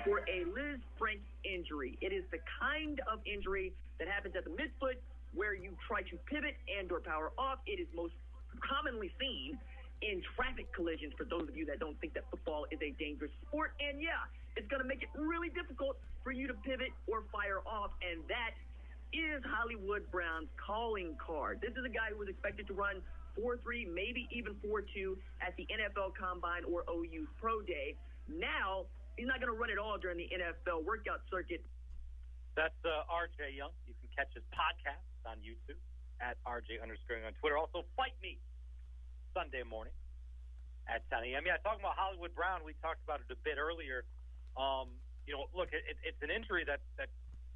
for a Liz Frank injury. It is the kind of injury that happens at the midfoot where you try to pivot and or power off. It is most commonly seen in traffic collisions, for those of you that don't think that football is a dangerous sport. And yeah, it's going to make it really difficult for you to pivot or fire off, and that is Hollywood Brown's calling card. This is a guy who was expected to run 4.3, maybe even 4.2 at the NFL Combine or OU's Pro Day. Now, he's not going to run it all during the NFL workout circuit. That's RJ Young. You can catch his podcast on YouTube at RJ_Young on Twitter. Also, Fight Me Sunday morning at 10 a.m. Yeah, talking about Hollywood Brown, we talked about it a bit earlier. Look, it's an injury that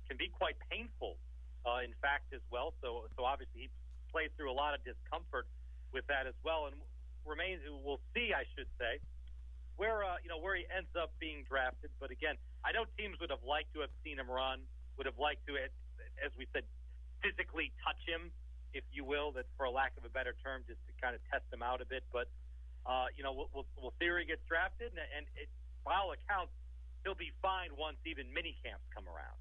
can be quite painful, in fact, as well. So obviously he played through a lot of discomfort with that as well, and we'll see, I should say, where he ends up being drafted. But again, I know teams would have liked to have seen him run, would have liked to, as we said, physically touch him, if you will, that for a lack of a better term, just to kind of test him out a bit. But we'll see where he gets drafted, and by all accounts, he'll be fine once even mini camps come around.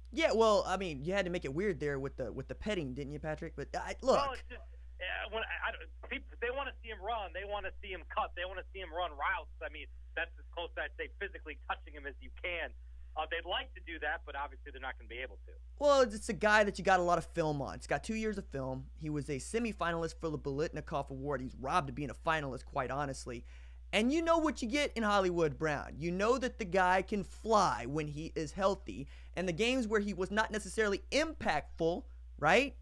Yeah, well, I mean, you had to make it weird there with the petting, didn't you, Patrick? But look. Well, it's just, people, they want to see him run. They want to see him cut. They want to see him run routes. I mean, that's as close to, I'd say, physically touching him as you can. They'd like to do that, but obviously they're not going to be able to. Well, it's a guy that you got a lot of film on. He's got 2 years of film. He was a semifinalist for the Biletnikoff Award. He's robbed of being a finalist, quite honestly. And you know what you get in Hollywood Brown. You know that the guy can fly when he is healthy. And the games where he was not necessarily impactful, right,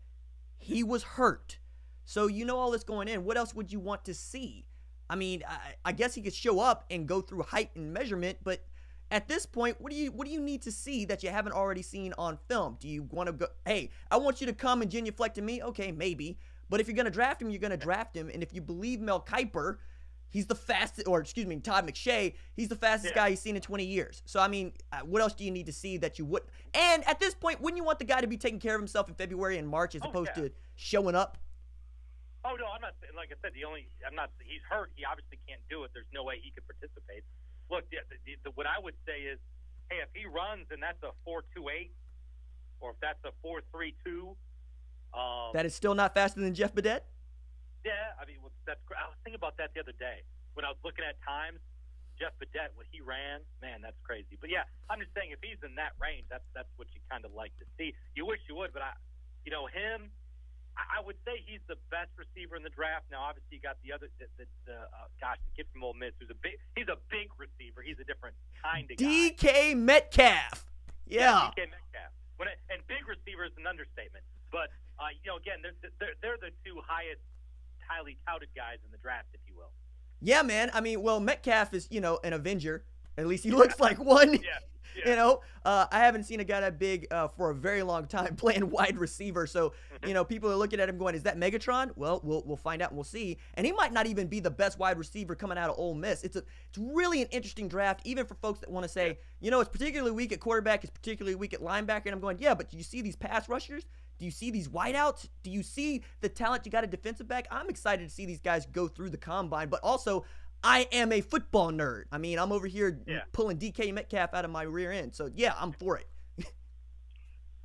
he was hurt. So you know all this going in. What else would you want to see? I mean, I guess he could show up and go through height and measurement, but at this point, what do you need to see that you haven't already seen on film? Do you want to go, hey, I want you to come and genuflect to me? Okay, maybe. But if you're going to draft him, you're going to draft him. And if you believe Mel Kiper, he's the fastest, or excuse me, Todd McShay, he's the fastest guy he's seen in 20 years. So, I mean, what else do you need to see that you would? And at this point, wouldn't you want the guy to be taking care of himself in February and March as opposed to showing up? Oh, no, I'm not, like I said, he's hurt. He obviously can't do it. There's no way he could participate. Look, what I would say is, hey, if he runs and that's a 4.28, or if that's a 4.32, that is still not faster than Jeff Badette? Yeah, I mean, I was thinking about that the other day when I was looking at times. Jeff Badette, what he ran, man, that's crazy. But yeah, I'm just saying, if he's in that range, that's what you kind of like to see. You wish you would, but him, I would say he's the best receiver in the draft. Now, obviously, you got the other, the kid from Ole Miss, he's a big receiver. He's a different kind of guy. DK Metcalf. Yeah. DK Metcalf. And big receiver is an understatement. But again, they're the two highly touted guys in the draft, if you will. Yeah, man. I mean, well, Metcalf is an Avenger. At least he looks like one. Yeah. I haven't seen a guy that big for a very long time playing wide receiver. So, people are looking at him going, is that Megatron? Well, we'll find out and we'll see. And he might not even be the best wide receiver coming out of Ole Miss. It's really an interesting draft, even for folks that want to say, it's particularly weak at quarterback, it's particularly weak at linebacker. And I'm going, yeah, but do you see these pass rushers? Do you see these wideouts? Do you see the talent you got at defensive back? I'm excited to see these guys go through the combine, but also I am a football nerd. I mean, I'm over here pulling DK Metcalf out of my rear end. So, yeah, I'm for it.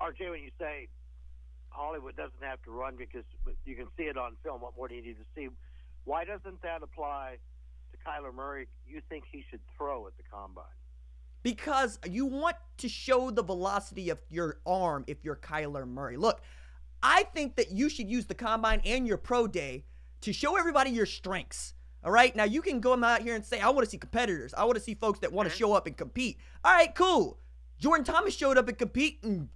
RJ, when you say Hollywood doesn't have to run because you can see it on film, what more do you need to see? Why doesn't that apply to Kyler Murray? You think he should throw at the combine? Because you want to show the velocity of your arm if you're Kyler Murray. Look, I think that you should use the combine and your pro day to show everybody your strengths. All right, now you can go out here and say, I want to see competitors. I want to see folks that want to show up and compete. All right, cool. Jordan Thomas showed up and compete and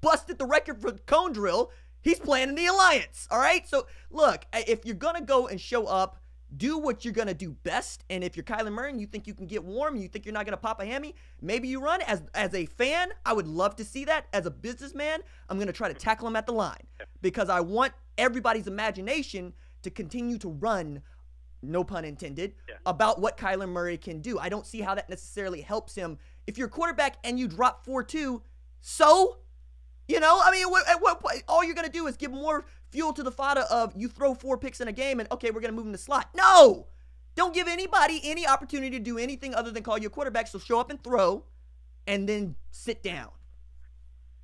busted the record for cone drill. He's playing in the Alliance. All right, so look, if you're going to go and show up, do what you're going to do best. And if you're Kyler Murray and you think you can get warm and you think you're not going to pop a hammy, maybe you run. As a fan, I would love to see that. As a businessman, I'm going to try to tackle him at the line because I want everybody's imagination to continue to run, no pun intended, about what Kyler Murray can do. I don't see how that necessarily helps him. If you're a quarterback and you drop 4.2, so? I mean, at what point, all you're going to do is give more fuel to the fodder of you throw 4 picks in a game and, okay, we're going to move in the slot. No! Don't give anybody any opportunity to do anything other than call you a quarterback, so show up and throw. and then sit down.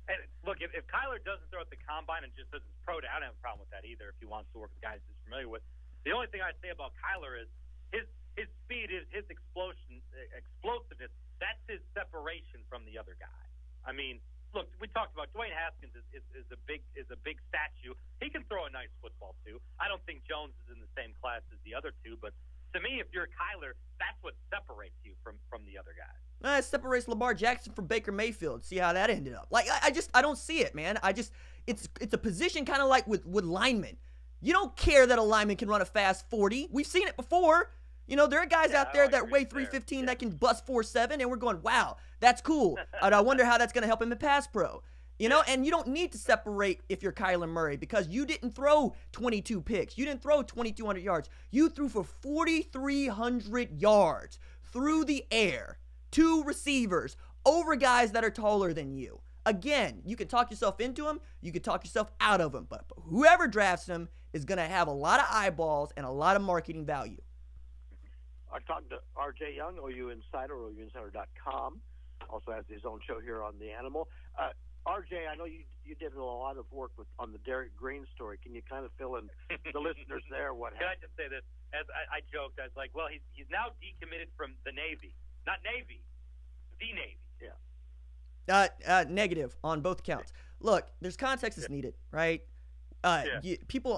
And look, if Kyler doesn't throw at the combine and just does his pro day, I don't have a problem with that either if he wants to work with guys he's familiar with. The only thing I say about Kyler is his speed, his explosiveness, that's his separation from the other guy. I mean, look, we talked about Dwayne Haskins is a big statue. He can throw a nice football too. I don't think Jones is in the same class as the other two, but to me, if you're Kyler, that's what separates you from the other guys. It separates Lamar Jackson from Baker Mayfield. See how that ended up. Like, I don't see it, man. It's a position kind of like with linemen. You don't care that a lineman can run a fast 40. We've seen it before. There are guys out there that weigh 315 that can bust 4.7, and we're going, wow, that's cool. And I wonder how that's going to help him in pass pro. And you don't need to separate if you're Kyler Murray because you didn't throw 22 picks. You didn't throw 2,200 yards. You threw for 4,300 yards through the air, 2 receivers, over guys that are taller than you. Again, you can talk yourself into them. You can talk yourself out of them. But whoever drafts him is going to have a lot of eyeballs and a lot of marketing value. I talked to R.J. Young, OU Insider, OUinsider.com. Also has his own show here on The Animal. R.J., I know you did a lot of work on the Derek Green story. Can you kind of fill in the listeners there what happened? Can I just say this? As I joked, I was like, well, he's now decommitted from the Navy. Not Navy, the Navy. Yeah. Negative on both counts. Look, there's context that's needed, right? People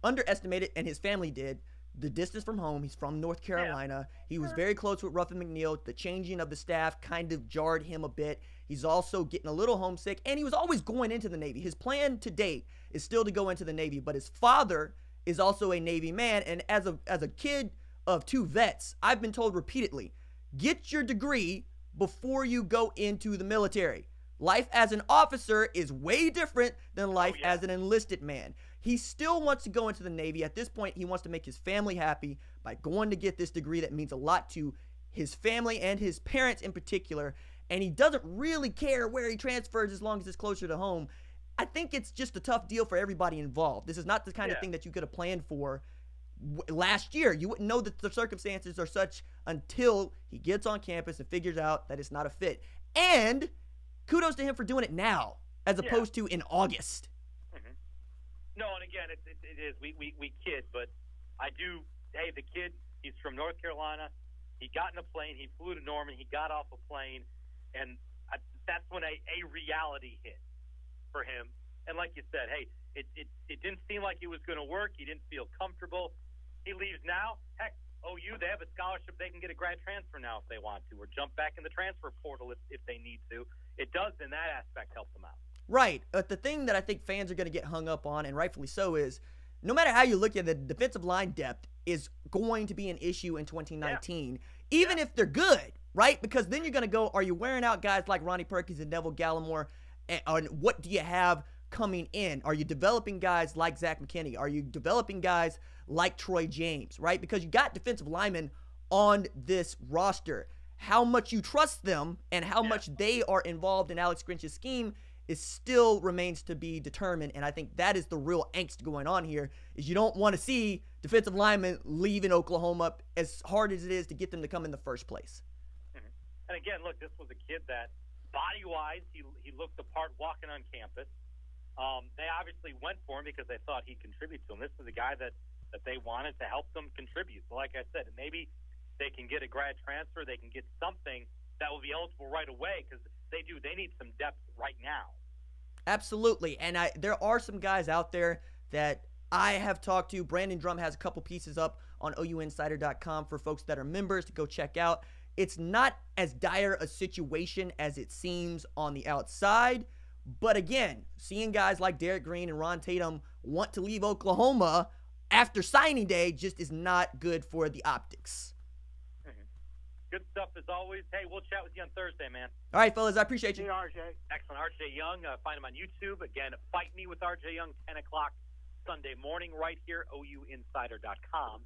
underestimate it, and his family did. The distance from home. He's from North Carolina. He was very close with Ruffin McNeil. The changing of the staff kind of jarred him a bit. He's also getting a little homesick, and he was always going into the Navy. His plan to date is still to go into the Navy, but his father is also a Navy man, and as a kid of 2 vets, I've been told repeatedly, get your degree before you go into the military. Life as an officer is way different than life as an enlisted man. He still wants to go into the Navy. At this point, he wants to make his family happy by going to get this degree that means a lot to his family and his parents in particular. And he doesn't really care where he transfers as long as it's closer to home. I think it's just a tough deal for everybody involved. This is not the kind of thing that you could have planned for last year. You wouldn't know that the circumstances are such until he gets on campus and figures out that it's not a fit. And kudos to him for doing it now as opposed to in August. No, and again, it is. We kid, but I do. Hey, the kid, he's from North Carolina. He got in a plane. He flew to Norman. He got off a plane, and that's when a reality hit for him. And like you said, hey, it didn't seem like it was going to work. He didn't feel comfortable. He leaves now. Heck, OU, they have a scholarship. They can get a grad transfer now if they want to, or jump back in the transfer portal if they need to. It does, in that aspect, help them out. Right. But the thing that I think fans are going to get hung up on, and rightfully so, is no matter how you look at it, the defensive line depth is going to be an issue in 2019, even if they're good, right? Because then you're going to go, are you wearing out guys like Ronnie Perkins and Neville Gallimore? And what do you have coming in? Are you developing guys like Zach McKinney? Are you developing guys like Troy James, right? Because you got defensive linemen on this roster. How much you trust them and how much they are involved in Alex Grinch's scheme is still remains to be determined, and I think that is the real angst going on here, is you don't want to see defensive linemen leaving Oklahoma as hard as it is to get them to come in the first place. And again, look, this was a kid that body-wise, he looked the part walking on campus. They obviously went for him because they thought he'd contribute to them. This is a guy that they wanted to help them contribute. So like I said, maybe they can get a grad transfer, they can get something that will be eligible right away, because they need some depth right now. Absolutely. And there are some guys out there that I have talked to. Brandon Drum has a couple pieces up on OUinsider.com for folks that are members to go check out. It's not as dire a situation as it seems on the outside. But again, seeing guys like Derek Green and Ron Tatum want to leave Oklahoma after signing day just is not good for the optics. Good stuff as always. Hey, we'll chat with you on Thursday, man. All right, fellas. I appreciate you. Hey, RJ. Excellent. RJ Young. Find him on YouTube. Again, Fight Me with RJ Young, 10 o'clock Sunday morning right here, OUinsider.com.